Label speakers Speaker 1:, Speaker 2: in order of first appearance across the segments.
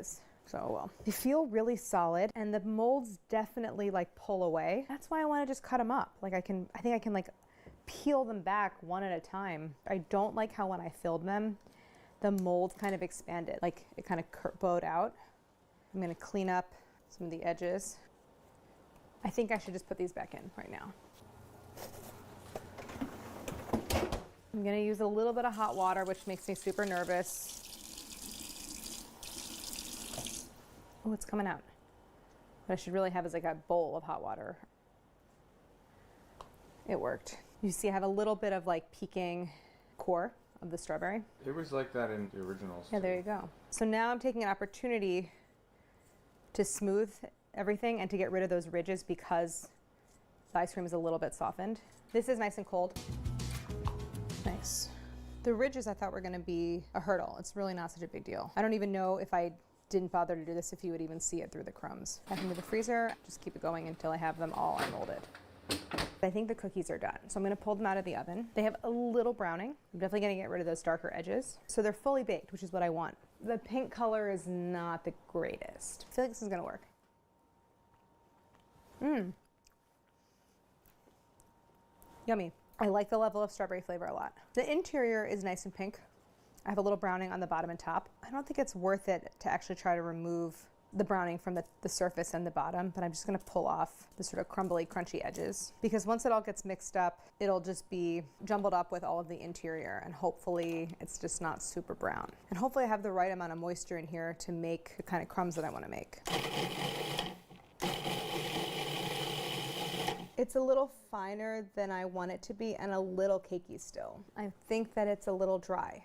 Speaker 1: So well, they feel really solid and the molds definitely like pull away. That's why I want to just cut them up. Like I think I can like peel them back one at a time. I don't like how when I filled them, the mold kind of expanded, like it kind of bowed out. I'm gonna clean up some of the edges. I think I should just put these back in right now. I'm gonna use a little bit of hot water, which makes me super nervous. Oh, it's coming out. What I should really have is like a bowl of hot water. It worked. You see I have a little bit of like peeking core of the strawberry.
Speaker 2: It was like that in the originals.
Speaker 1: Yeah, there you go. So now I'm taking an opportunity to smooth everything and to get rid of those ridges because the ice cream is a little bit softened. This is nice and cold. Nice. The ridges I thought were gonna be a hurdle. It's really not such a big deal. I don't even know if I didn't bother to do this if you would even see it through the crumbs. Back into the freezer, just keep it going until I have them all unmolded. I think the cookies are done. So I'm gonna pull them out of the oven. They have a little browning. I'm definitely gonna get rid of those darker edges. So they're fully baked, which is what I want. The pink color is not the greatest. I feel like this is gonna work. Yummy. I like the level of strawberry flavor a lot. The interior is nice and pink. I have a little browning on the bottom and top. I don't think it's worth it to actually try to remove the browning from the surface and the bottom, but I'm just gonna pull off the sort of crumbly, crunchy edges because once it all gets mixed up, it'll just be jumbled up with all of the interior and hopefully it's just not super brown. And hopefully I have the right amount of moisture in here to make the kind of crumbs that I wanna make. It's a little finer than I want it to be and a little cakey still. I think that it's a little dry.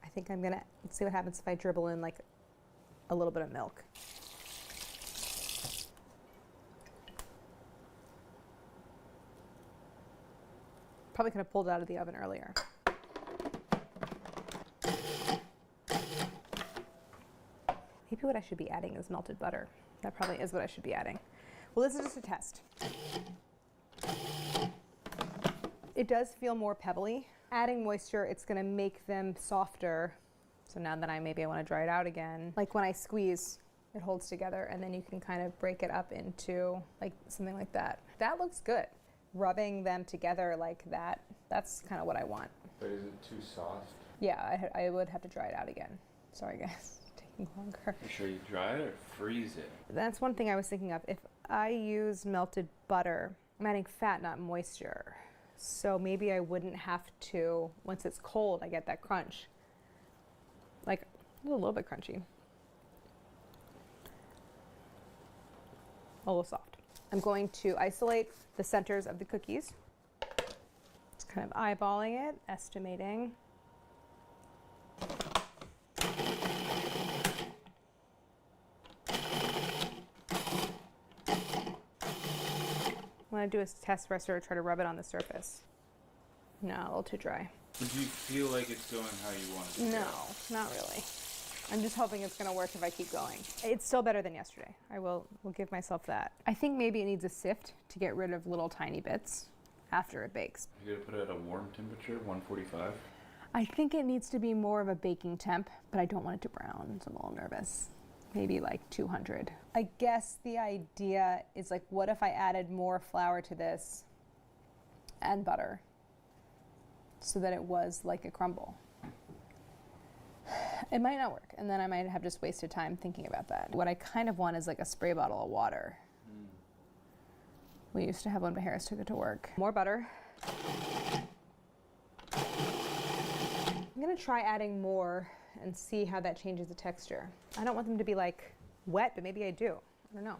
Speaker 1: I think I'm gonna, let's see what happens if I dribble in like a little bit of milk. Probably could have pulled it out of the oven earlier. Maybe what I should be adding is melted butter. That probably is what I should be adding. Well, this is just a test. It does feel more pebbly. Adding moisture, it's gonna make them softer. So now that maybe I wanna dry it out again. Like when I squeeze, it holds together and then you can kind of break it up into like something like that. That looks good. Rubbing them together like that, that's kind of what I want.
Speaker 2: But is it too soft?
Speaker 1: Yeah, I would have to dry it out again. Sorry guys, it's taking longer.
Speaker 2: You sure you dry it or freeze it?
Speaker 1: That's one thing I was thinking of. If I use melted butter, I'm adding fat, not moisture. So maybe I wouldn't have to, once it's cold, I get that crunch. Like a little bit crunchy. A little soft. I'm going to isolate the centers of the cookies. Just kind of eyeballing it, estimating. What I do is test where I sort of try to rub it on the surface. No, a little too dry.
Speaker 2: Do you feel like it's going how you want it to?
Speaker 1: No, not really. I'm just hoping it's gonna work if I keep going. It's still better than yesterday. I will give myself that. I think maybe it needs a sift to get rid of little tiny bits after it bakes.
Speaker 2: You gotta put it at a warm temperature, 145?
Speaker 1: I think it needs to be more of a baking temp, but I don't want it to brown, so I'm a little nervous. Maybe like 200. I guess the idea is like, what if I added more flour to this and butter so that it was like a crumble? It might not work, and then I might have just wasted time thinking about that. What I kind of want is like a spray bottle of water. We used to have one, but Harris took it to work. More butter. I'm gonna try adding more and see how that changes the texture. I don't want them to be like wet, but maybe I do. I don't know.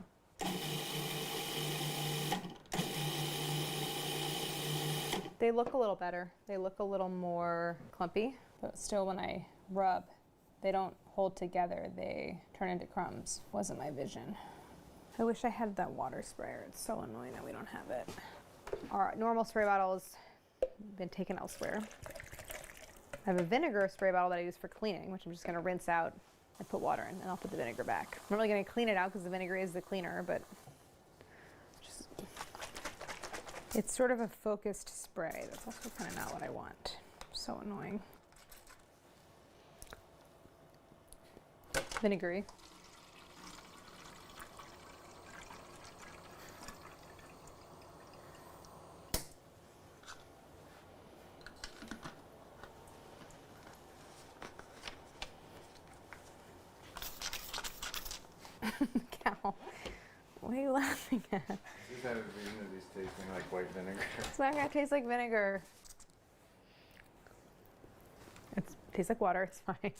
Speaker 1: They look a little better. They look a little more clumpy, but still when I rub, they don't hold together. They turn into crumbs. Wasn't my vision. I wish I had that water sprayer. It's so annoying that we don't have it. Our normal spray bottle has been taken elsewhere. I have a vinegar spray bottle that I use for cleaning, which I'm just gonna rinse out and put water in, and I'll put the vinegar back. I'm not really gonna clean it out because the vinegar is the cleaner, but just, it's sort of a focused spray. That's also kind of not what I want. So annoying. Vinegary. Cow. What are you laughing at?
Speaker 2: This is how these tasting like white vinegar.
Speaker 1: It's not gonna taste like vinegar. It tastes like water, it's fine.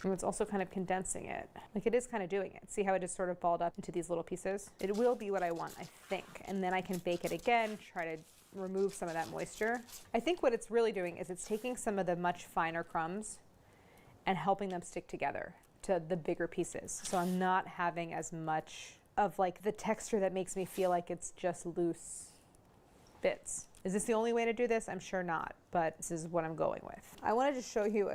Speaker 1: And it's also kind of condensing it. Like it is kind of doing it. See how it just sort of balled up into these little pieces? It will be what I want, I think. And then I can bake it again, try to remove some of that moisture. I think what it's really doing is it's taking some of the much finer crumbs and helping them stick together to the bigger pieces. So I'm not having as much of like the texture that makes me feel like it's just loose bits. Is this the only way to do this? I'm sure not, but this is what I'm going with. I wanted to show you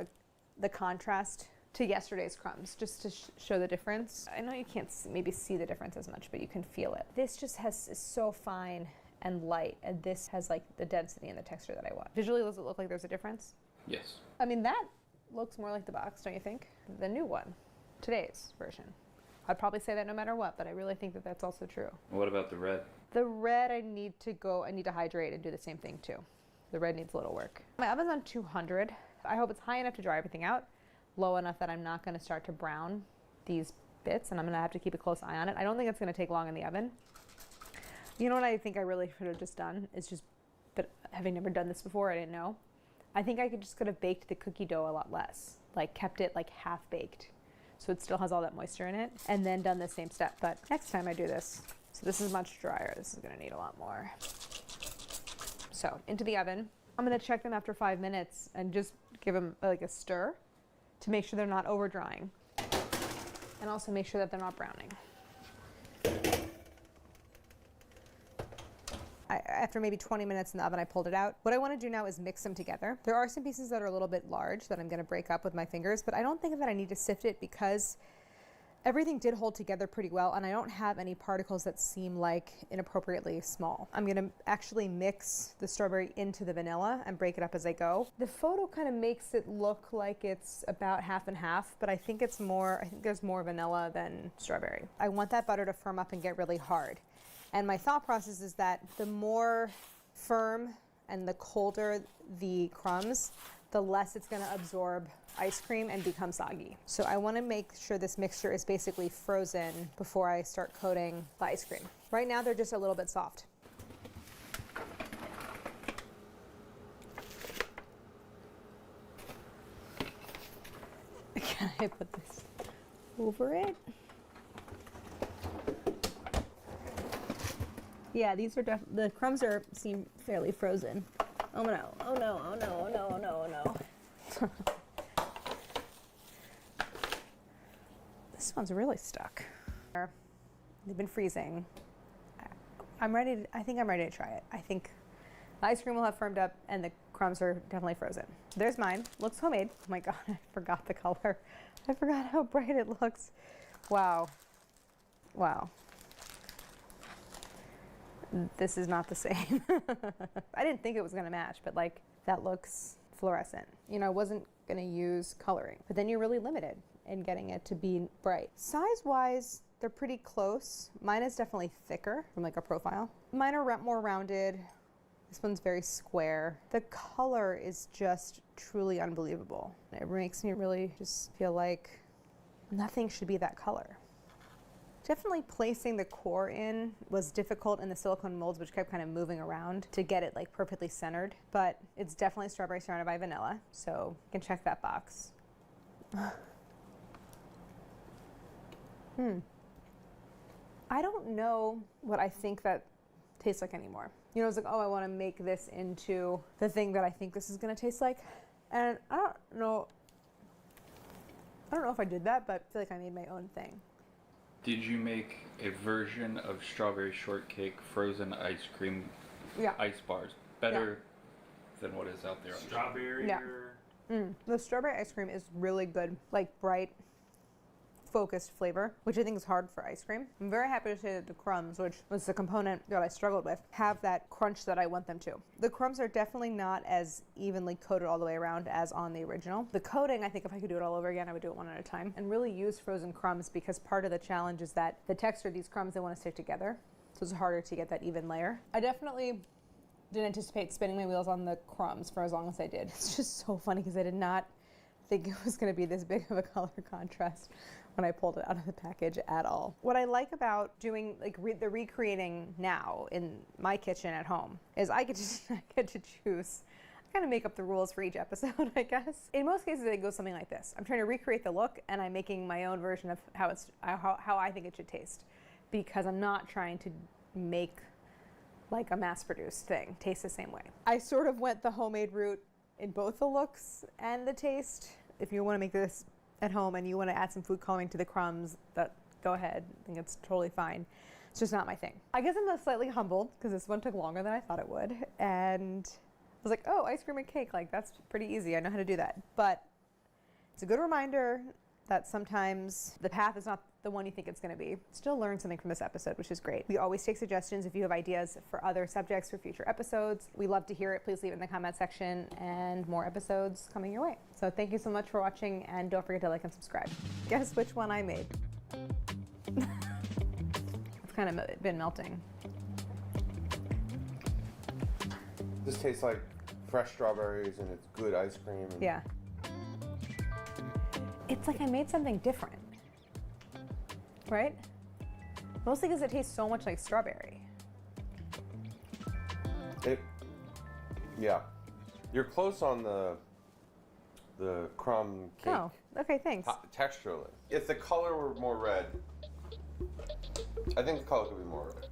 Speaker 1: the contrast to yesterday's crumbs, just to show the difference. I know you can't maybe see the difference as much, but you can feel it. This just is so fine and light, and this has like the density and the texture that I want. Visually, does it look like there's a difference?
Speaker 2: Yes.
Speaker 1: I mean, that looks more like the box, don't you think? The new one, today's version. I'd probably say that no matter what, but I really think that that's also true.
Speaker 2: What about the red?
Speaker 1: The red, I need to hydrate and do the same thing too. The red needs a little work. My oven's on 200. I hope it's high enough to dry everything out, low enough that I'm not gonna start to brown these bits, and I'm gonna have to keep a close eye on it. I don't think it's gonna take long in the oven. You know what I think I really should have just done is but having never done this before, I didn't know. I think I could have baked the cookie dough a lot less, like kept it like half baked, so it still has all that moisture in it, and then done the same step. But next time I do this, so this is much drier. This is gonna need a lot more. So into the oven. I'm gonna check them after 5 minutes and just give them like a stir to make sure they're not over drying, and also make sure that they're not browning. After maybe 20 minutes in the oven, I pulled it out. What I want to do now is mix them together. There are some pieces that are a little bit large that I'm going to break up with my fingers, but I don't think that I need to sift it because everything did hold together pretty well, and I don't have any particles that seem like inappropriately small. I'm going to actually mix the strawberry into the vanilla and break it up as I go. The photo kind of makes it look like it's about half and half, but I think there's more vanilla than strawberry. I want that butter to firm up and get really hard. And my thought process is that the more firm and the colder the crumbs, the less it's going to absorb ice cream and become soggy. So I want to make sure this mixture is basically frozen before I start coating the ice cream. Right now they're just a little bit soft. Can I put this over it? Yeah, these are the crumbs seem fairly frozen. Oh no, oh no, oh no, oh no, oh no, oh no. This one's really stuck. They've been freezing. I think I'm ready to try it. I think the ice cream will have firmed up and the crumbs are definitely frozen. There's mine, looks homemade. Oh my God, I forgot the color. I forgot how bright it looks. Wow, wow. This is not the same. I didn't think it was gonna match, but like that looks fluorescent. You know, I wasn't gonna use coloring, but then you're really limited in getting it to be bright. Size-wise, they're pretty close. Mine is definitely thicker from like a profile. Mine are more rounded. This one's very square. The color is just truly unbelievable. It makes me really just feel like nothing should be that color. Definitely placing the core in was difficult in the silicone molds, which kept kind of moving around to get it like perfectly centered, but it's definitely strawberry surrounded by vanilla, so you can check that box. I don't know what I think that tastes like anymore. You know, it's like, oh, I want to make this into the thing that I think this is going to taste like, and I don't know if I did that, but I feel like I made my own thing.
Speaker 2: Did you make a version of strawberry shortcake frozen ice cream ice bars better than what is out there?
Speaker 3: Strawberry or...
Speaker 1: The strawberry ice cream is really good, like bright, focused flavor, which I think is hard for ice cream. I'm very happy to say that the crumbs, which was the component that I struggled with, have that crunch that I want them to. The crumbs are definitely not as evenly coated all the way around as on the original. The coating, I think if I could do it all over again, I would do it one at a time and really use frozen crumbs, because part of the challenge is that the texture of these crumbs, they want to stick together. So it's harder to get that even layer. I definitely didn't anticipate spinning my wheels on the crumbs for as long as I did. It's just so funny because I did not think it was going to be this big of a color contrast when I pulled it out of the package at all. What I like about doing like the recreating now in my kitchen at home is I get to choose. I kind of make up the rules for each episode, I guess. In most cases, it goes something like this. I'm trying to recreate the look, and I'm making my own version of how I think it should taste, because I'm not trying to make like a mass-produced thing taste the same way. I sort of went the homemade route in both the looks and the taste. If you want to make this at home and you want to add some food coloring to the crumbs, go ahead. I think it's totally fine. It's just not my thing. I guess I'm slightly humbled because this one took longer than I thought it would, and I was like, oh, ice cream and cake, like that's pretty easy. I know how to do that. But it's a good reminder that sometimes the path is not the one you think it's going to be. Still learn something from this episode, which is great. We always take suggestions if you have ideas for other subjects for future episodes. We love to hear it. Please leave it in the comment section, and more episodes coming your way. So thank you so much for watching, and don't forget to like and subscribe. Guess which one I made. It's kind of been melting.
Speaker 4: This tastes like fresh strawberries and it's good ice cream. And
Speaker 1: Yeah. It's like I made something different, right? Mostly because it tastes so much like strawberry.
Speaker 4: Yeah. You're close on the crumb cake.
Speaker 1: Oh, okay, thanks.
Speaker 4: Texturally. If the color were more red, I think the color could be more red.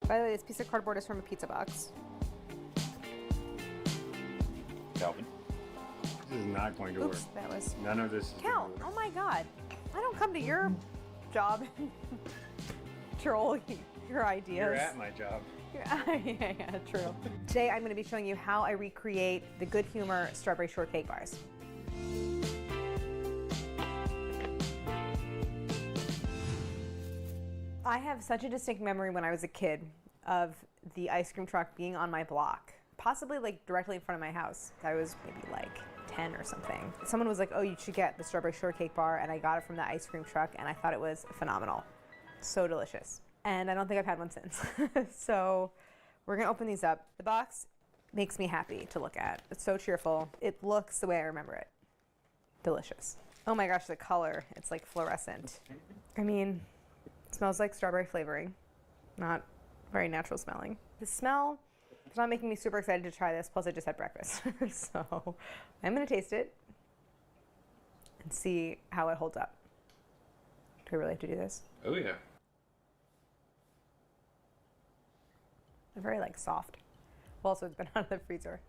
Speaker 1: By the way, this piece of cardboard is from a pizza box.
Speaker 3: Calvin, this is not going to work.
Speaker 1: Oops, that was...
Speaker 3: None of this is
Speaker 1: Cal,
Speaker 3: going to
Speaker 1: oh
Speaker 3: work.
Speaker 1: my God. I don't come to your job troll your ideas.
Speaker 3: You're at my job.
Speaker 1: Yeah, true. Today I'm going to be showing you how I recreate the Good Humor strawberry shortcake bars. I have such a distinct memory when I was a kid of the ice cream truck being on my block, possibly like directly in front of my house. I was maybe like 10 or something. Someone was like, oh, you should get the strawberry shortcake bar, and I got it from the ice cream truck and I thought it was phenomenal. So delicious. And I don't think I've had one since. So we're gonna open these up. The box makes me happy to look at. It's so cheerful. It looks the way I remember it. Delicious. Oh my gosh, the color, it's like fluorescent. I mean, it smells like strawberry flavoring, not very natural smelling. The smell is not making me super excited to try this, plus I just had breakfast. So I'm gonna taste it and see how it holds up. Do I really have to do this?
Speaker 2: Oh yeah.
Speaker 1: They're very like soft. Well, also it's been out of the freezer.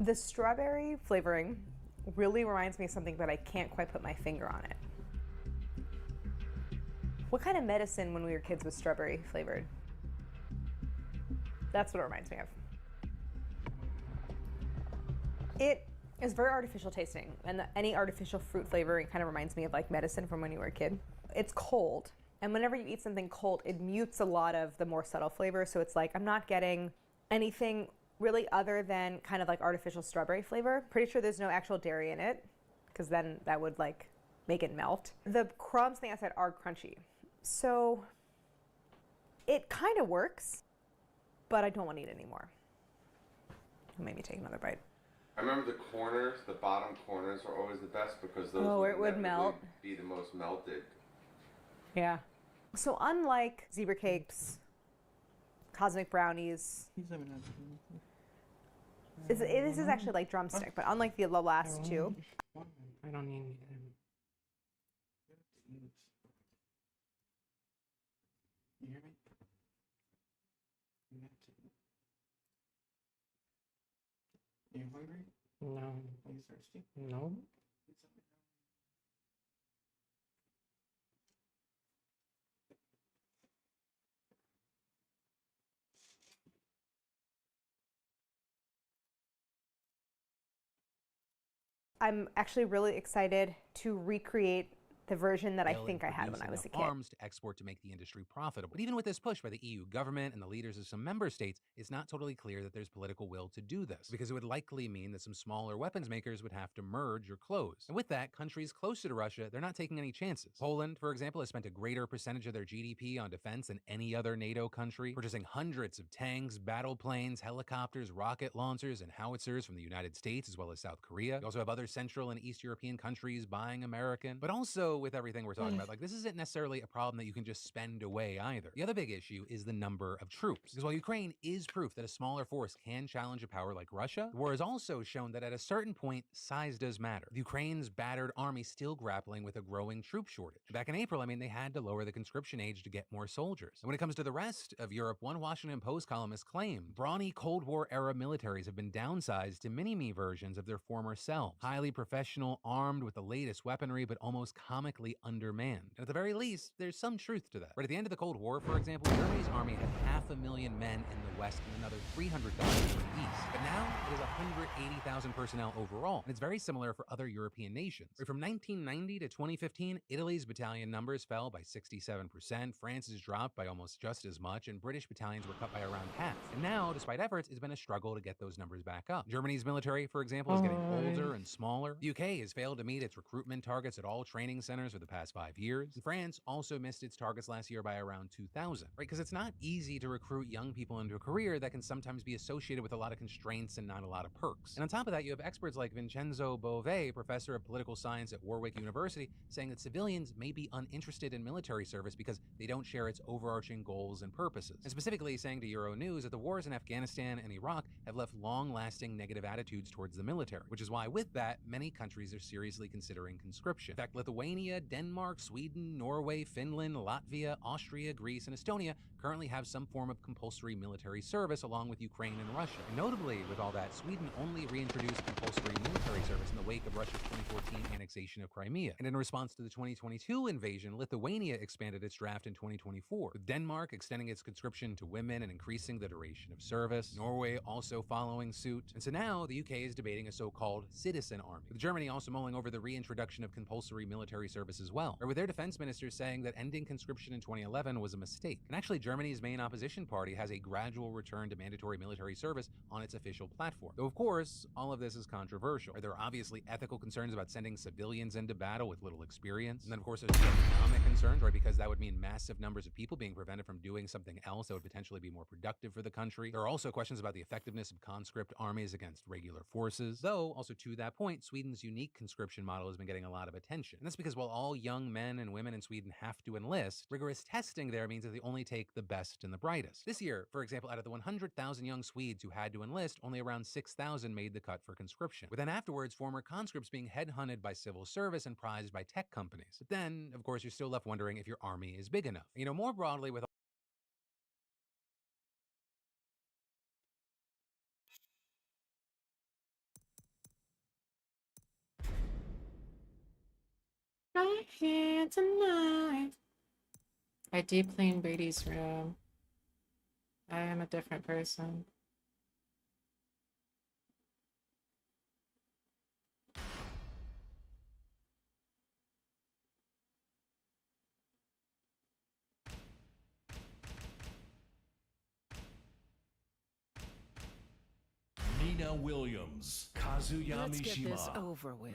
Speaker 1: The strawberry flavoring really reminds me of something, but I can't quite put my finger on it. What kind of medicine when we were kids was strawberry flavored? That's what it reminds me of. It is very artificial tasting, and any artificial fruit flavoring kind of reminds me of like medicine from when you were a kid. It's cold, and whenever you eat something cold, it mutes a lot of the more subtle flavor, so it's like I'm not getting anything really other than kind of like artificial strawberry flavor. Pretty sure there's no actual dairy in it, because then that would like make it melt. The crumbs on the outside are crunchy, so it kind of works, but I don't want to eat it anymore. Maybe take another bite.
Speaker 4: I remember the corners, the bottom corners are always the best because those
Speaker 1: it would melt.
Speaker 4: Be the most melted.
Speaker 1: Yeah. So unlike zebra cakes, cosmic brownies, this is actually like drumstick, but unlike the last two.
Speaker 5: I don't need You hear me? You hungry? No. Are you thirsty? No.
Speaker 1: I'm actually really excited to recreate the version that I think I had when I was a kid.
Speaker 6: Arms to export to make the industry profitable. But even with this push by the EU government and the leaders of some member states, it's not totally clear that there's political will to do this, because it would likely mean that some smaller weapons makers would have to merge or close. And with that, countries closer to Russia, they're not taking any chances. Poland, for example, has spent a greater percentage of their GDP on defense than any other NATO country, purchasing hundreds of tanks, battle planes, helicopters, rocket launchers, and howitzers from the United States as well as South Korea. You also have other Central and East European countries buying American. But also, with everything we're talking about, like, this isn't necessarily a problem that you can just spend away either. The other big issue is the number of troops. Because while Ukraine is proof that a smaller force can challenge a power like Russia, the war has also shown that at a certain point, size does matter. The Ukraine's battered army still grappling with a growing troop shortage. Back in April, they had to lower the conscription age to get more soldiers. And when it comes to the rest of Europe, one Washington Post columnist claimed brawny Cold War-era militaries have been downsized to mini-me versions of their former selves. Highly professional, armed with the latest weaponry, but almost comically undermanned. And at the very least, there's some truth to that. Right at the end of the Cold War, for example, Germany's army had 500,000 men in the West and another 300,000 in the East. But now it is 180,000 personnel overall, and it's very similar for other European nations. Right, from 1990 to 2015, Italy's battalion numbers fell by 67%, France's dropped by almost just as much, and British battalions were cut by around half. And now, despite efforts, it's been a struggle to get those numbers back up. Germany's military, for example, is getting older and smaller. The UK has failed to meet its recruitment targets at all training centers for the past 5 years. And France also missed its targets last year by around 2,000, right? Because it's not easy to recruit young people into a career that can sometimes be associated with a lot of constraints and not a lot of perks. And on top of that, you have experts like Vincenzo Bove, professor of political science at Warwick University, saying that civilians may be uninterested in military service because they don't share its overarching goals and purposes. And specifically saying to Euronews that the wars in Afghanistan and Iraq have left long-lasting negative attitudes towards the military, which is why with that, many countries are seriously considering conscription. In fact, Lithuania Lithuania, Denmark, Sweden, Norway, Finland, Latvia, Austria, Greece, and Estonia currently have some form of compulsory military service, along with Ukraine and Russia. And notably, with all that, Sweden only reintroduced compulsory military service in the wake of Russia's 2014 annexation of Crimea. And in response to the 2022 invasion, Lithuania expanded its draft in 2024, with Denmark extending its conscription to women and increasing the duration of service, Norway also following suit. And so now the UK is debating a so-called citizen army, with Germany also mulling over the reintroduction of compulsory military service as well, or with their defense ministers saying that ending conscription in 2011 was a mistake. And actually, Germany's main opposition party has a gradual return to mandatory military service on its official platform. Though, of course, all of this is controversial. There are obviously ethical concerns about sending civilians into battle with little experience. And then, of course, there's economic concerns, right? Because that would mean massive numbers of people being prevented from doing something else that would potentially be more productive for the country. There are also questions about the effectiveness of conscript armies against regular forces. Though, also to that point, Sweden's unique conscription model has been getting a lot of attention. And that's because while all young men and women in Sweden have to enlist, rigorous testing there means that they only take the best and the brightest. This year, for example, out of the 100,000 young Swedes who had to enlist, only around 6,000 made the cut for conscription, with then afterwards former conscripts being headhunted by civil service and prized by tech companies. But then, of course, you're still left wondering if your army is big enough. You know, more broadly with
Speaker 5: Right here tonight. I deep clean Brady's room. I am a different person.
Speaker 7: Nina Williams, Kazuya
Speaker 8: Let's
Speaker 7: Mishima.
Speaker 8: get this over with.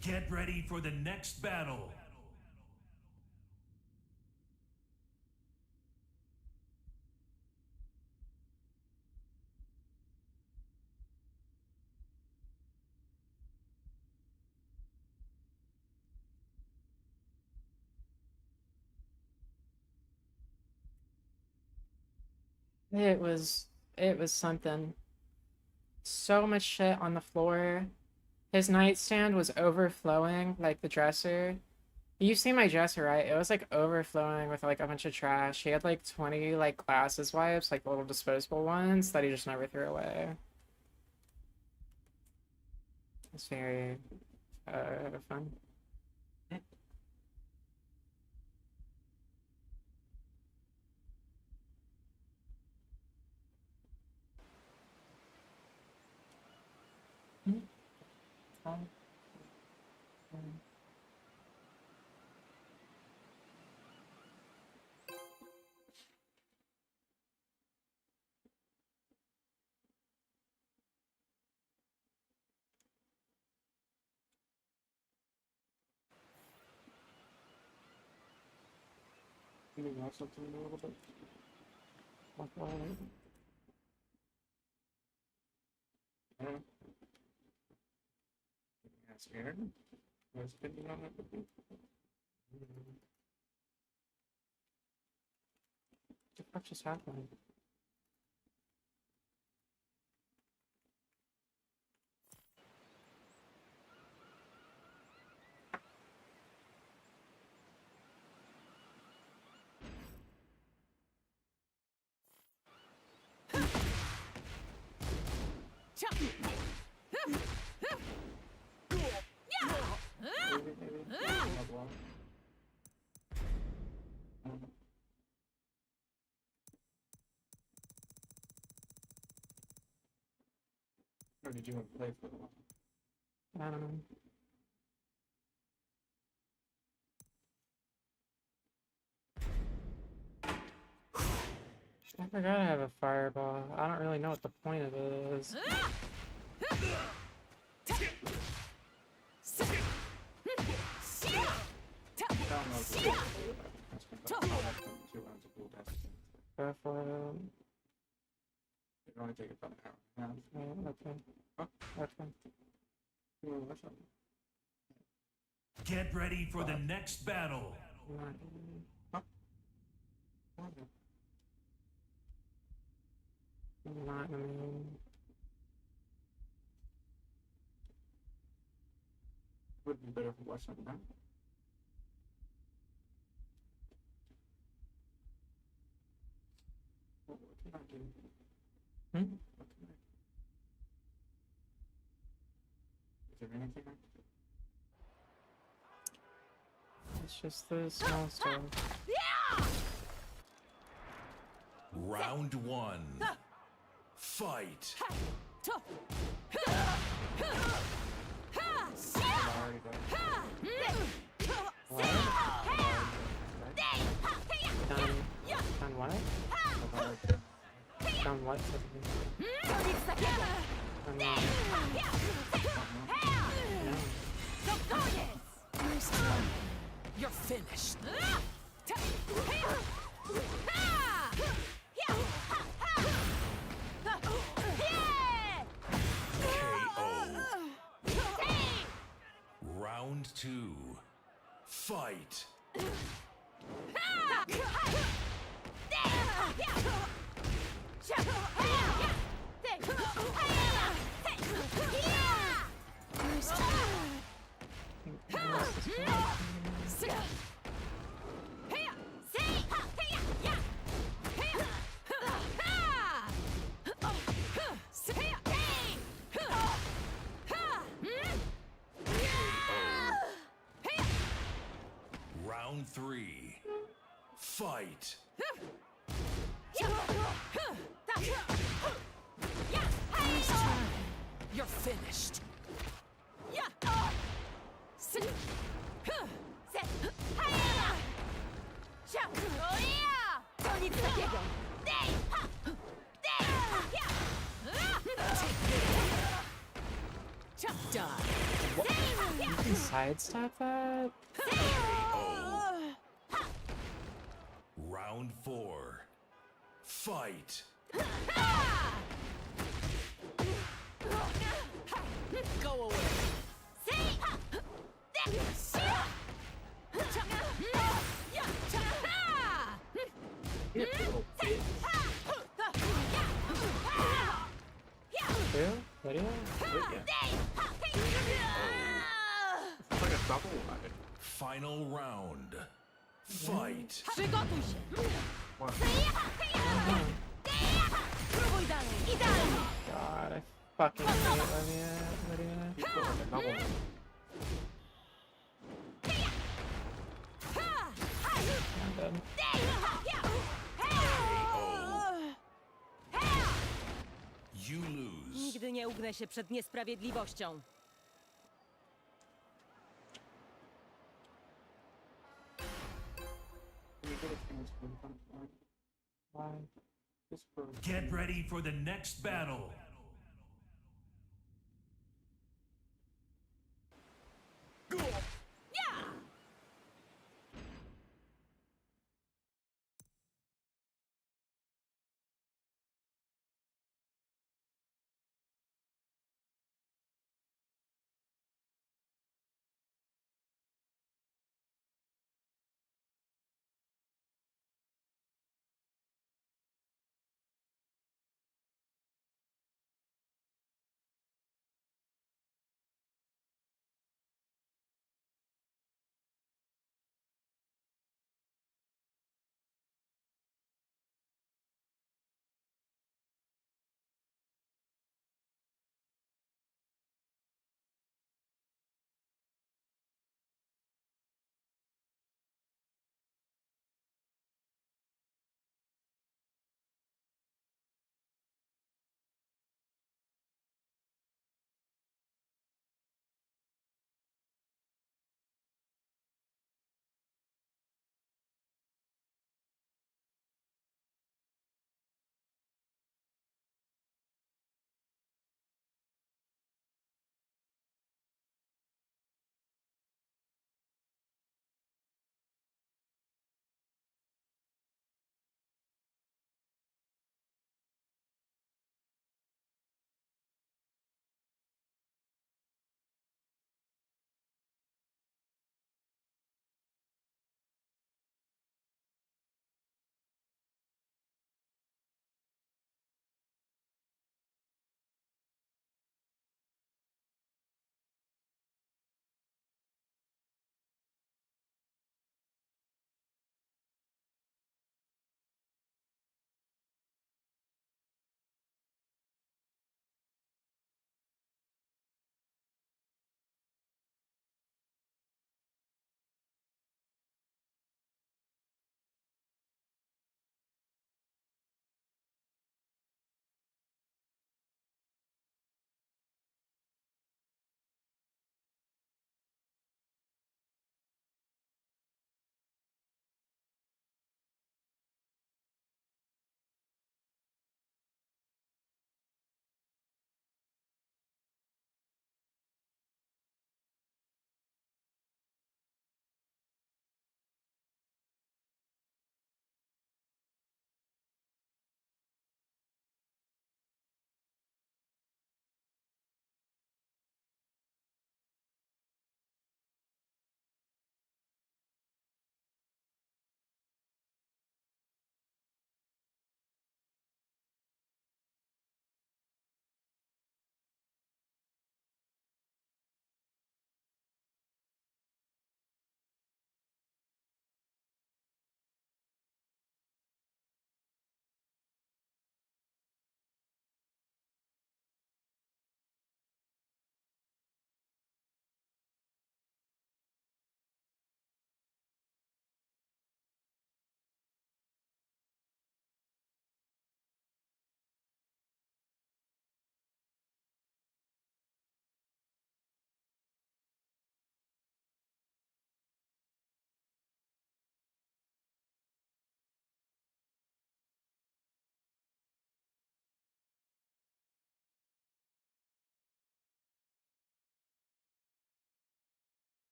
Speaker 7: Get ready for the next battle.
Speaker 5: It was something. So much shit on the floor. His nightstand was overflowing, like the dresser. You've seen my dresser, right? It was like overflowing with like a bunch of trash. He had like 20 like glasses wipes, like little disposable ones that he just never threw away. It's very fun. Can you watch something a little bit? Yeah, scared. Was spinning on it. What the fuck just happened? Or did you want to play for a while? I don't know. I forgot I have a fireball. I don't really know what the point of it is. Go for it. It only take about an hour. Yeah, okay. Oh, okay. What's up?
Speaker 7: Get ready for the next battle.
Speaker 5: Not in the mood. Would be better for watching that. What can I do? Hmm? What can I do? Is there anything I can do? It's just the small stuff.
Speaker 7: Round one. Fight.
Speaker 5: Already done. What? Done what? Done what? Done what?
Speaker 8: You're finished.
Speaker 7: Round two. Fight. Round three. Fight.
Speaker 8: You're finished. Done.
Speaker 5: You can sidestep that?
Speaker 7: Round four. Fight.
Speaker 8: Go away.
Speaker 5: You little bitch. Two? Video?
Speaker 3: It's like a double weapon.
Speaker 7: Final round. Fight.
Speaker 8: Przygotuj się.
Speaker 3: What?
Speaker 8: Próbuj dalej. Idealnie.
Speaker 5: God, I fucking hate Lydia.
Speaker 3: He's got like a double weapon.
Speaker 5: I'm dead.
Speaker 7: You lose.
Speaker 8: Nigdy nie ugnę się przed niesprawiedliwością.
Speaker 5: You get a chance for the front line. Why? Just for
Speaker 7: Get ready for the next battle.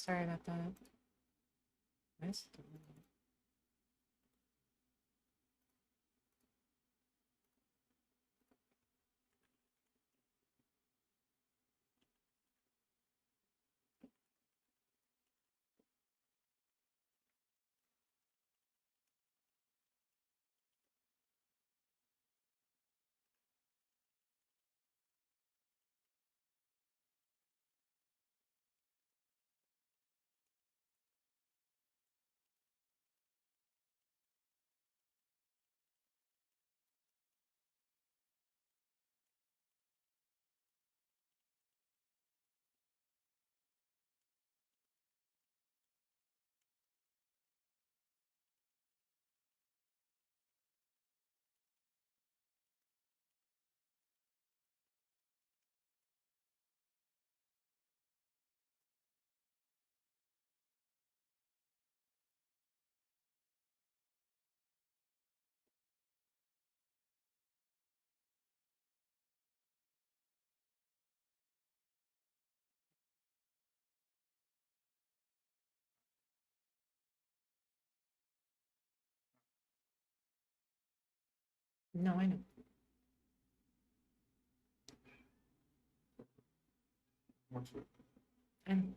Speaker 5: Sorry about that. Nice. No, I know. And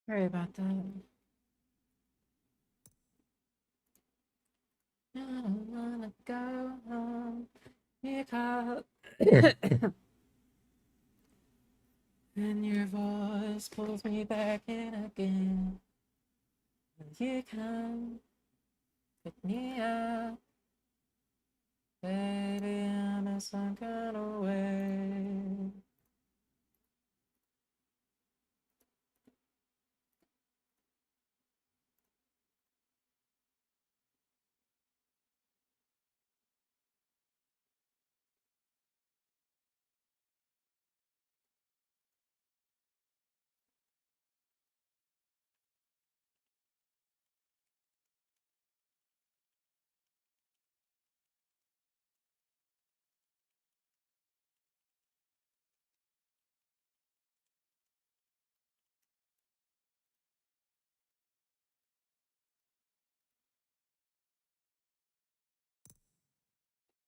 Speaker 5: sorry about that. I don't wanna go home. You call and your voice pulls me back in again. You come pick me up sunken away.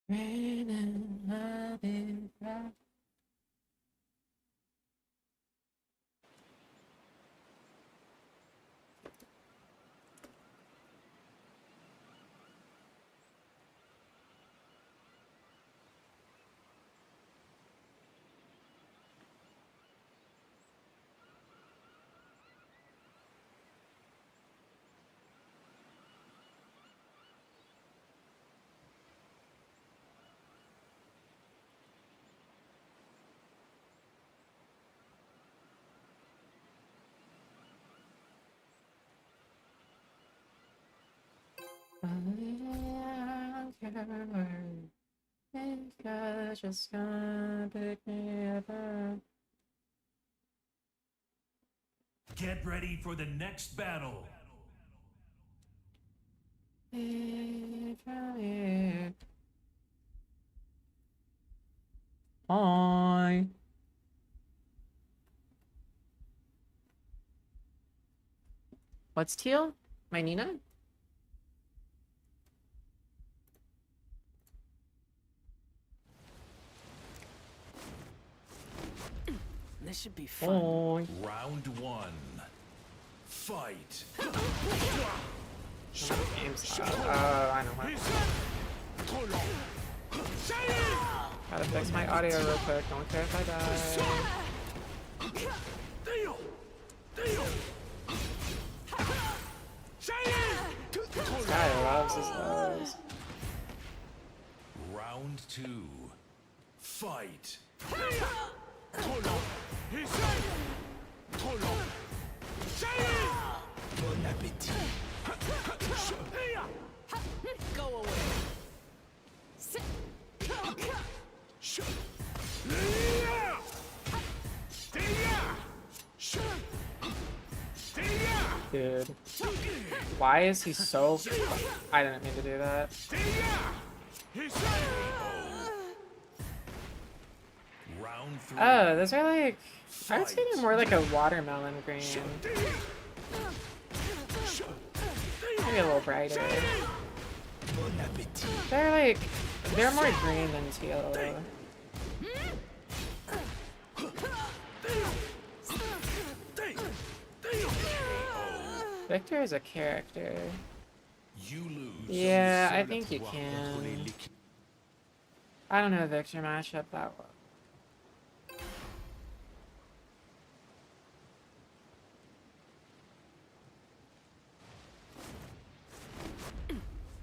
Speaker 5: Raining, I'll be back. I don't care. Think you're just gonna pick me up.
Speaker 7: Get ready for the next battle.
Speaker 5: Hi. What's teal? My Nina?
Speaker 8: This should be fun.
Speaker 5: Hi.
Speaker 7: Round one. Fight.
Speaker 5: Games. I know what. Gotta fix my audio real quick. Don't care if I die. This guy loves his loves.
Speaker 7: Round two. Fight.
Speaker 8: Bon appétit. Go away.
Speaker 5: Dude. Why is he so... I didn't mean to do that.
Speaker 7: Round three.
Speaker 5: Oh, those are like... I would say they're more like a watermelon green. Maybe a little brighter. They're like... They're more green than teal. Victor is a character.
Speaker 7: You lose.
Speaker 5: Yeah, I think you can. I don't know Victor matchup that well.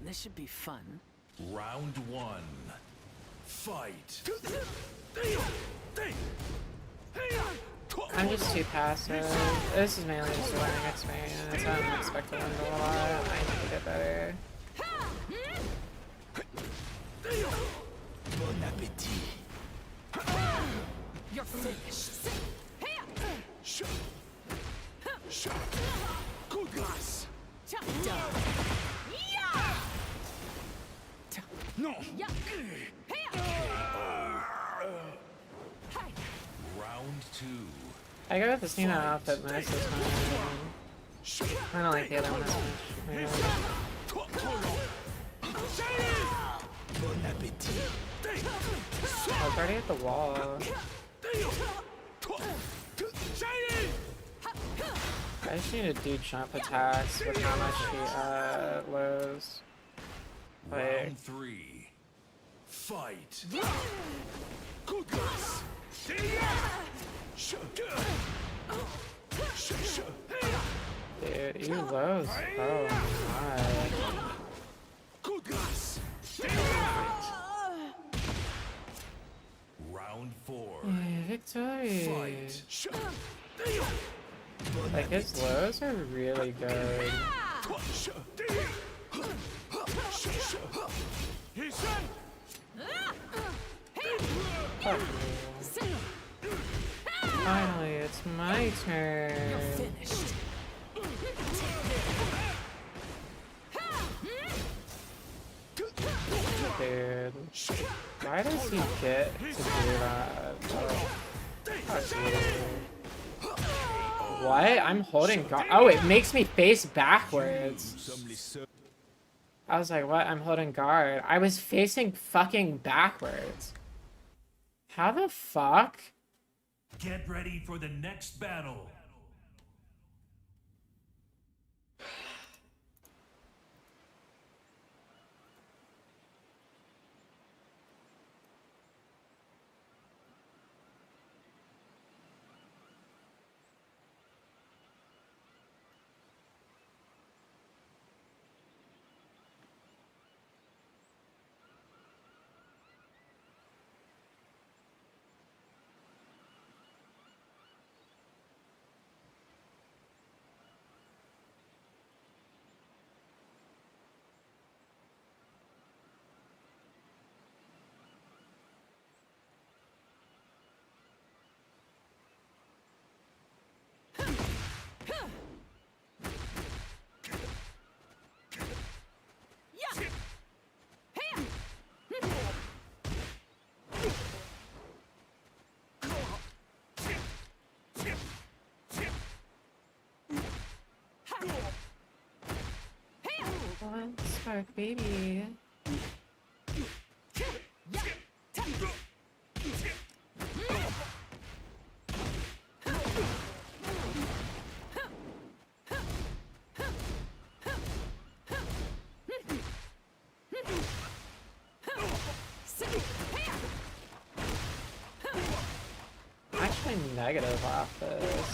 Speaker 8: This should be fun.
Speaker 7: Round one. Fight.
Speaker 5: I'm just too passive. This is mainly just a learning experience. I don't expect to learn a lot. I need to get better.
Speaker 8: Bon appétit. You're finished.
Speaker 7: Good glass.
Speaker 8: Done.
Speaker 7: No.
Speaker 8: Yeah.
Speaker 7: Round two.
Speaker 5: I go with the Cena outfit most of the time. I don't like the other one as much.
Speaker 8: Bon appétit.
Speaker 5: I was already at the wall. I just need to do jump attacks with how much he lows. Wait.
Speaker 7: Round three. Fight. Good glass.
Speaker 5: Dude, you lows. Oh my.
Speaker 7: Good glass.
Speaker 5: Victory!
Speaker 8: Fight.
Speaker 5: Like, his lows are really good. Fuck you. Finally, it's my turn.
Speaker 8: Finished.
Speaker 5: Dude. Why does he get to do that? Fuck you. What? I'm holding guard. Oh, it makes me face backwards. I was like, what? I'm holding guard. I was facing fucking backwards. How the fuck?
Speaker 7: Get ready for the next battle.
Speaker 5: One spark, baby. I'm actually negative off this.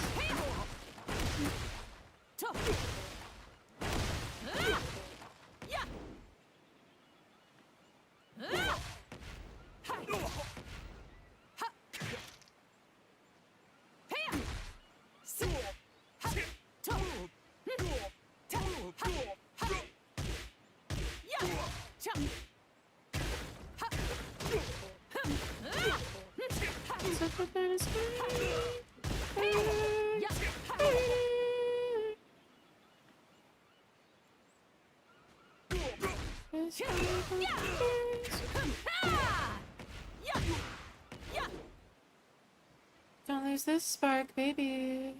Speaker 5: Don't lose this spark, baby.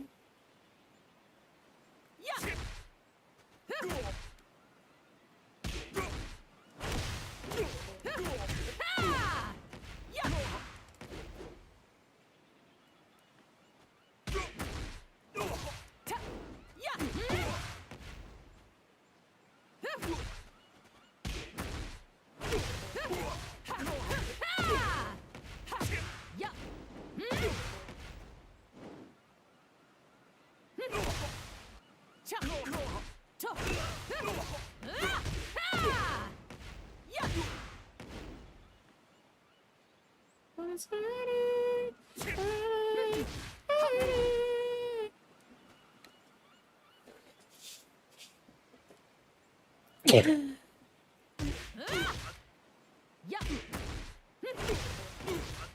Speaker 5: What's hurting?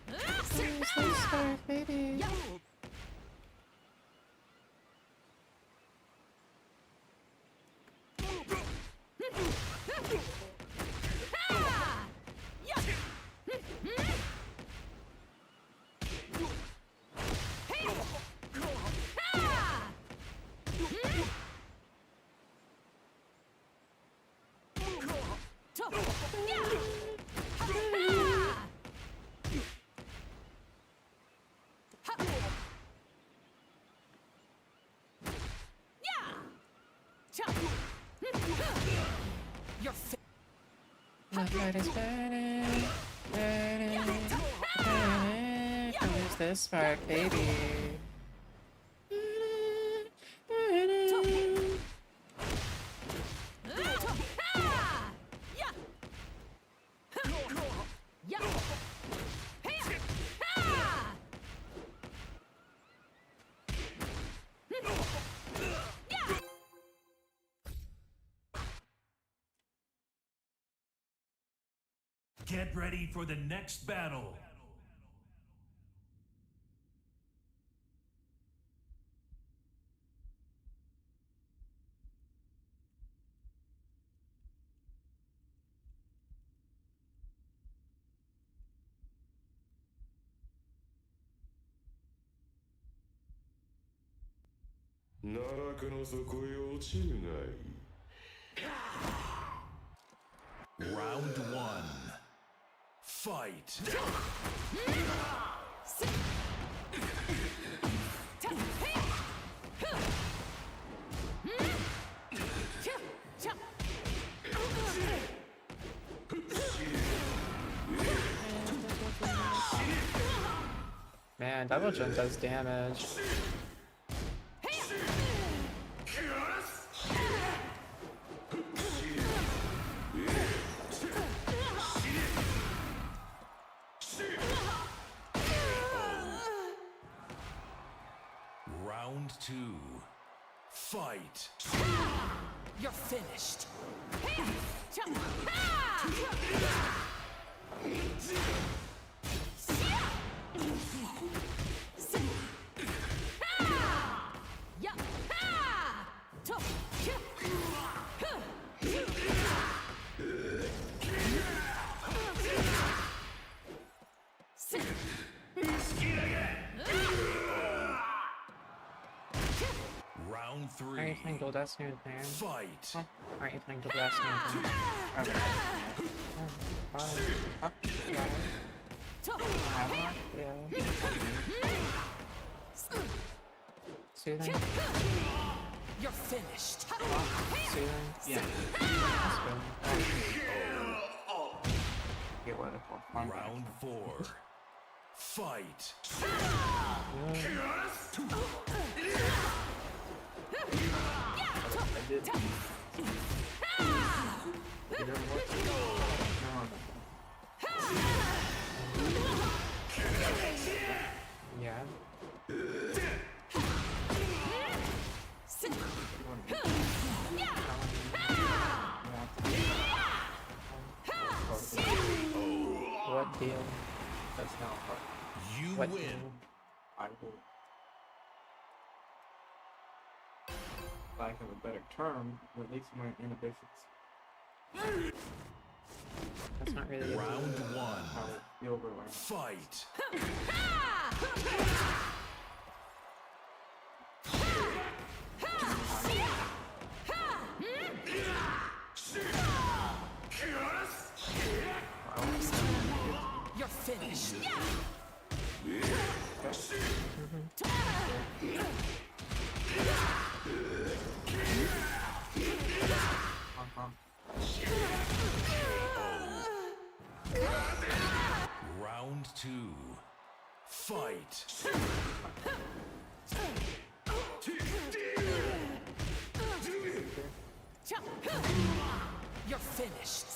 Speaker 5: Where's this spark, baby? My heart is burning, burning, burning. Where's this spark, baby?
Speaker 7: Get ready for the next battle. Round 1. Fight.
Speaker 5: Man, double jump does damage.
Speaker 7: Round 2. Fight.
Speaker 8: You're finished.
Speaker 7: Round 3.
Speaker 5: Are you playing Dual Destiny with Baron?
Speaker 7: Fight.
Speaker 5: Huh? Aren't you playing Dual Destiny with Baron? Yeah. Soothing?
Speaker 8: You're finished.
Speaker 5: Soothing? Yeah. That's good. Get what it's called.
Speaker 7: Round 4. Fight.
Speaker 5: I did. Yeah. What deal? That's not hard.
Speaker 7: You
Speaker 5: What
Speaker 7: win.
Speaker 5: deal? I will. Lack of a better term, at least my inhibitions. That's not really
Speaker 7: Round 1.
Speaker 5: how it feels around.
Speaker 7: Fight.
Speaker 8: You're finished.
Speaker 7: Round 2. Fight.
Speaker 8: You're finished.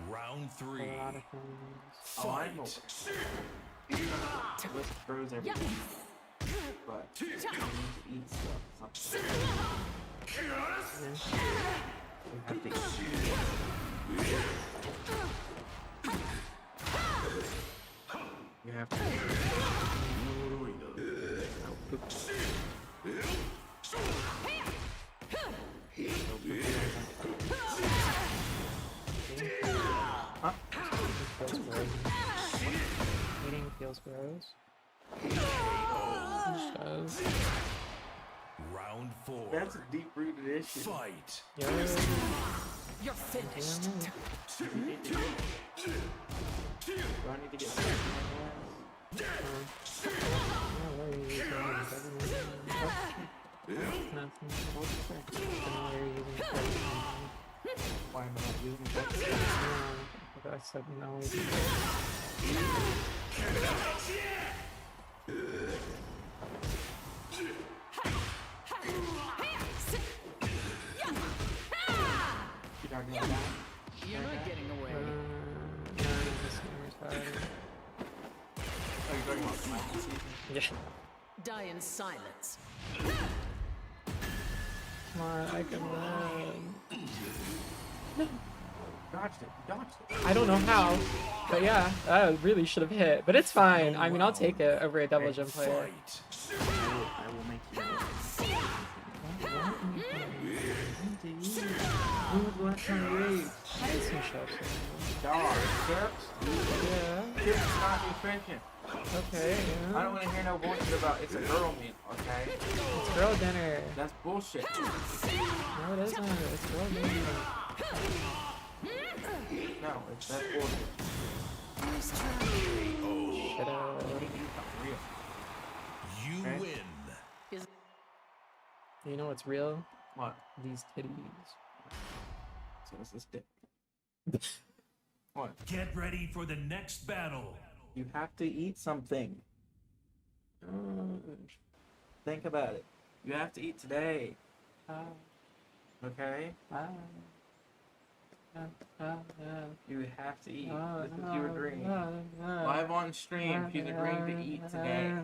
Speaker 7: Round 3.
Speaker 5: A lot of things.
Speaker 7: Fight.
Speaker 5: This throws everything. But I need to eat stuff. We have to eat. You have to Eating feels gross.
Speaker 7: Round 4.
Speaker 5: That's a deep-rooted issue.
Speaker 7: Fight.
Speaker 8: You're finished.
Speaker 5: Do I need to get back to my ass? No worries. Nothing. Why am I not using that? No, I said no. Start doing that.
Speaker 8: You're not getting away.
Speaker 5: Oh, you're talking about my season? Yeah.
Speaker 8: Die in silence.
Speaker 5: Come on, I can run. Dodged it. I don't know how, but yeah, I really should have hit. But it's fine. I mean, I'll take it over a double jump player.
Speaker 7: Fight.
Speaker 3: I will make you.
Speaker 9: Dog, chips?
Speaker 5: Yeah.
Speaker 9: Chips is not nutrition.
Speaker 5: Okay.
Speaker 9: I don't want to hear no bullshit about it's a girl meal, okay?
Speaker 5: It's girl dinner.
Speaker 9: That's bullshit.
Speaker 5: No, it isn't. It's girl dinner.
Speaker 9: No, that's bullshit.
Speaker 5: Shut up.
Speaker 9: Real.
Speaker 7: You
Speaker 9: Okay.
Speaker 7: win.
Speaker 5: You know what's real?
Speaker 9: What?
Speaker 5: These titties.
Speaker 9: So this is dick. What?
Speaker 7: Get ready for the next battle.
Speaker 9: You have to eat something. Think about it. You have to eat today. Okay? You have to eat. This is your dream. Live on stream, she's agreeing to eat today.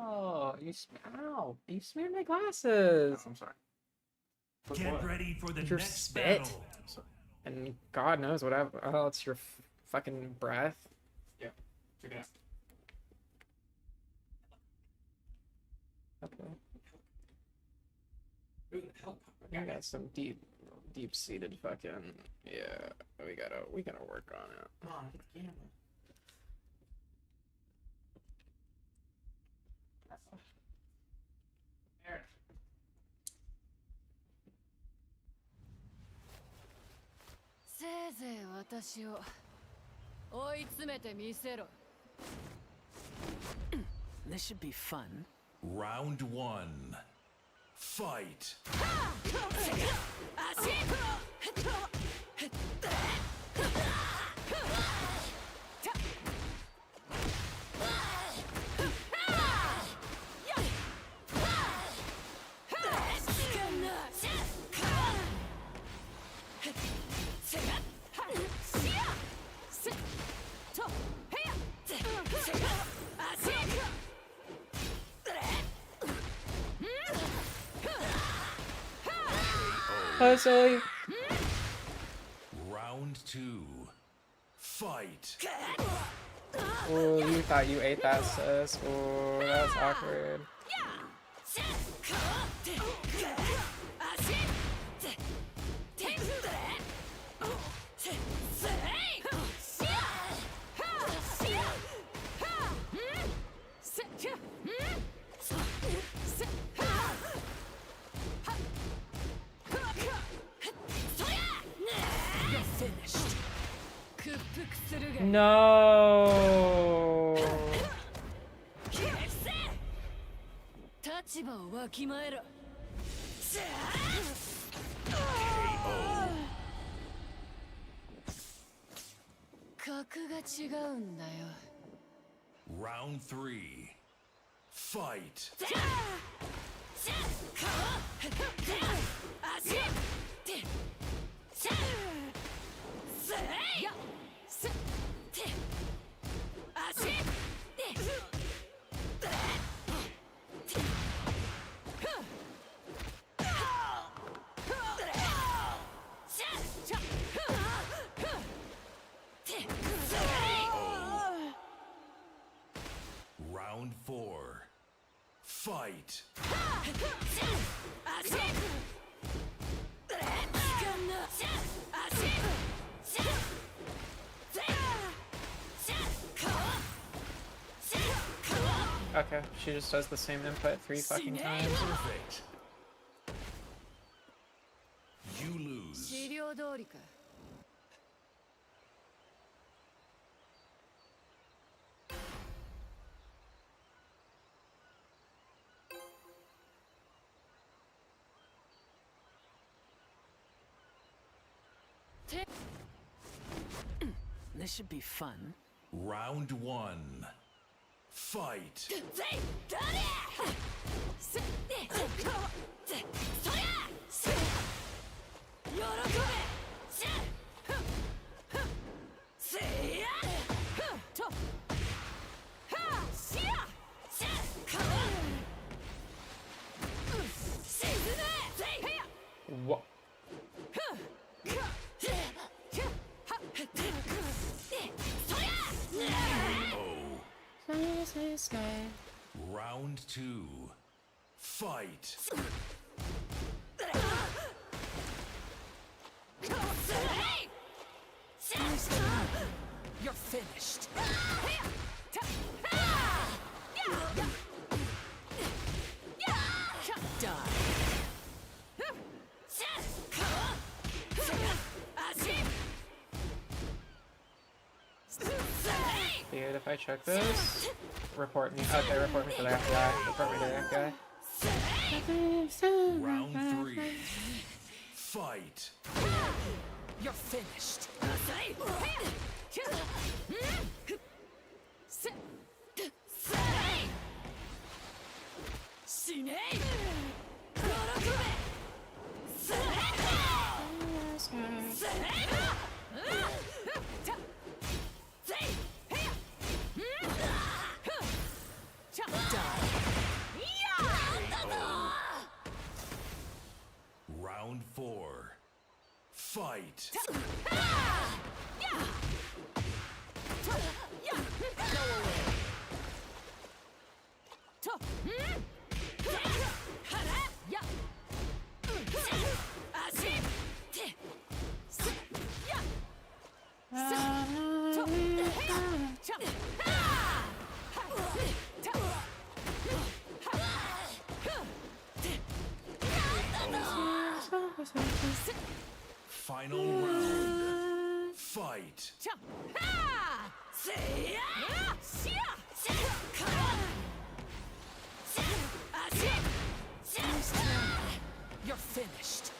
Speaker 5: Oh, you smeared my glasses.
Speaker 9: I'm sorry.
Speaker 7: Get ready for the
Speaker 5: Your
Speaker 7: next
Speaker 5: spit.
Speaker 7: battle.
Speaker 5: And God knows whatever else, your fucking breath.
Speaker 9: Yeah, check it out.
Speaker 5: Okay. I got some deep-seated fucking, yeah, we gotta work on it.
Speaker 9: Come on, get the camera. There.
Speaker 10: せいぜい私を追い詰めてみせろ。
Speaker 8: This should be fun.
Speaker 7: Round one. Fight.
Speaker 5: Pussy.
Speaker 7: Round two. Fight.
Speaker 5: Oh, you thought you ate that, sis. Oh, that's awkward.
Speaker 8: You're finished.
Speaker 5: No.
Speaker 10: 立場をわきまえろ。格が違うんだよ。
Speaker 7: Round three. Fight. Round four. Fight.
Speaker 5: Okay, she just does the same input 3 fucking times.
Speaker 7: Perfect. You lose.
Speaker 10: 資料通りか。
Speaker 8: This should be fun.
Speaker 7: Round 1. Fight.
Speaker 5: What?
Speaker 7: Round 2. Fight.
Speaker 8: You're finished.
Speaker 5: Dude, if I check this, report me. Okay, report me to the FBI. Report me to the FBI.
Speaker 7: Round 3. Fight.
Speaker 8: You're finished.
Speaker 7: Round 4. Fight. Final round. Fight.
Speaker 8: You're finished.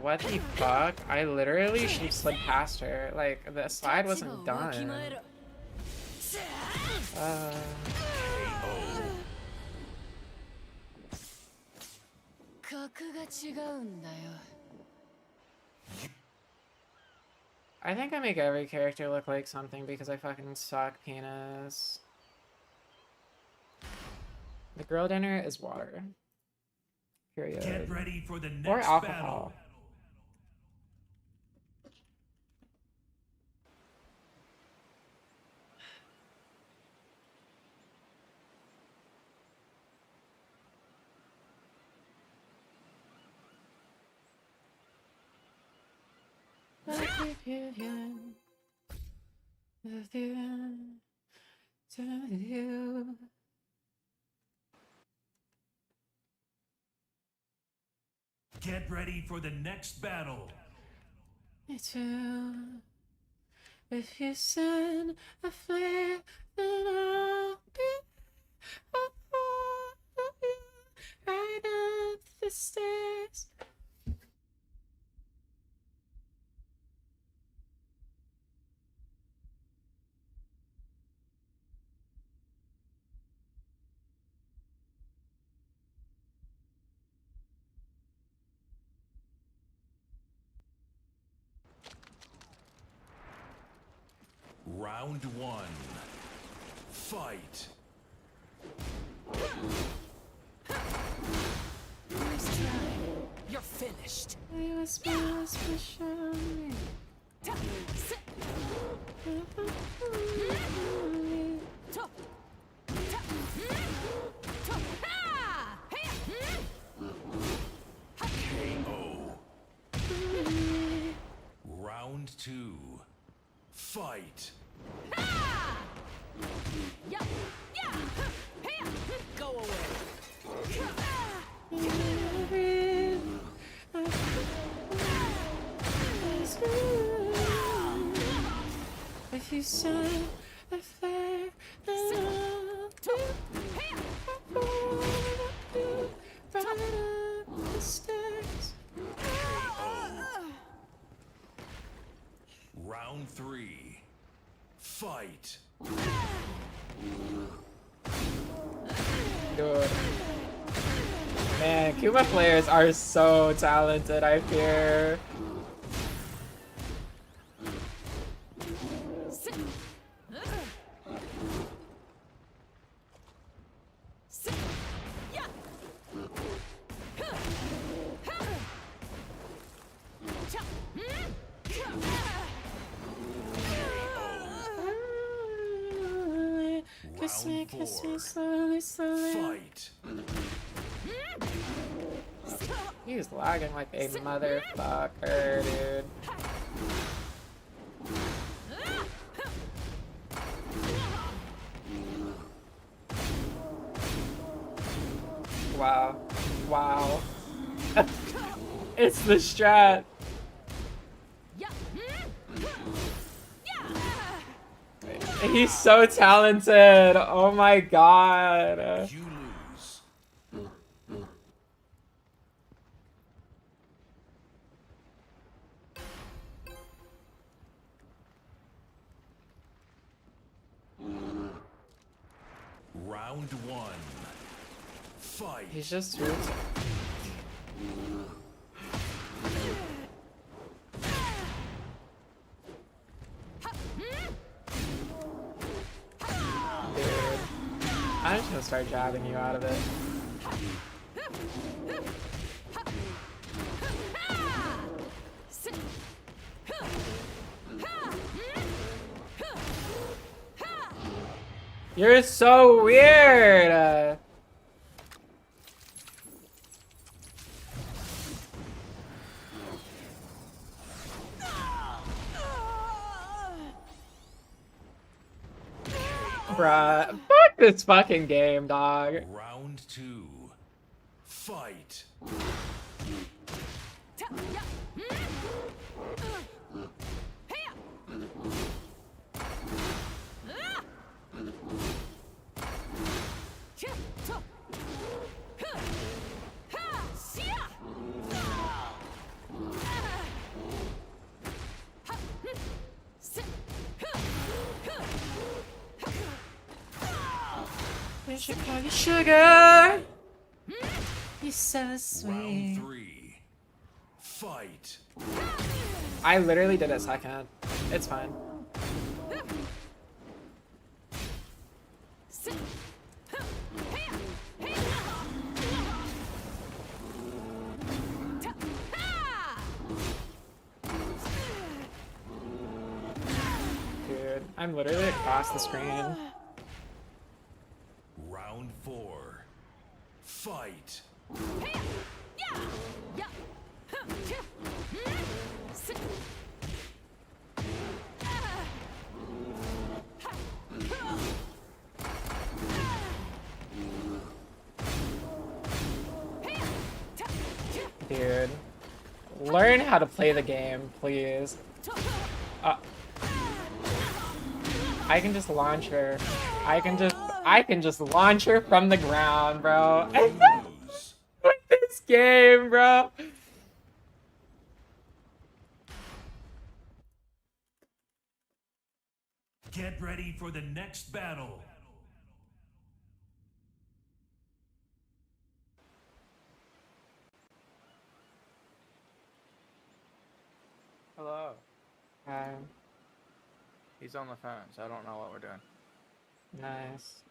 Speaker 5: What the fuck? I literally she slid past her. Like the slide wasn't done. I think I make every character look like something because I fucking suck penis. The girl dinner is water. Period.
Speaker 7: Get ready for the next
Speaker 5: Or alcohol.
Speaker 7: battle. Get ready for the next battle.
Speaker 5: Me too. If you send a flare, then I'll be right up the stairs.
Speaker 7: Round 1. Fight.
Speaker 8: Nice try. You're finished.
Speaker 5: I was supposed to show me.
Speaker 7: KO. Round 2. Fight.
Speaker 8: Go away.
Speaker 5: You said affair.
Speaker 7: Round 3. Fight.
Speaker 5: Dude. Man, Cuba players are so talented, I fear. Kiss me slowly, slowly.
Speaker 7: Fight.
Speaker 5: He's lagging like a motherfucker, dude. Wow. Wow. It's the strat. He's so talented. Oh my god.
Speaker 7: You lose. Round 1. Fight.
Speaker 5: He's just too. I'm just gonna start jabbing you out of it. You're so weird! Bruh, fuck this fucking game, dog.
Speaker 7: Round 2. Fight.
Speaker 5: We should call you sugar. You're so sweet.
Speaker 7: Round 3. Fight.
Speaker 5: I literally did it second. It's fine. Dude, I'm literally across the screen.
Speaker 7: Round 4. Fight.
Speaker 5: Dude, learn how to play the game, please. I can just launch her. I can just launch her from the ground, bro. With this game, bro.
Speaker 7: Get ready for the next battle.
Speaker 9: Hello.
Speaker 5: Hi.
Speaker 9: He's on the phone, so I don't know what we're doing.
Speaker 5: Nice.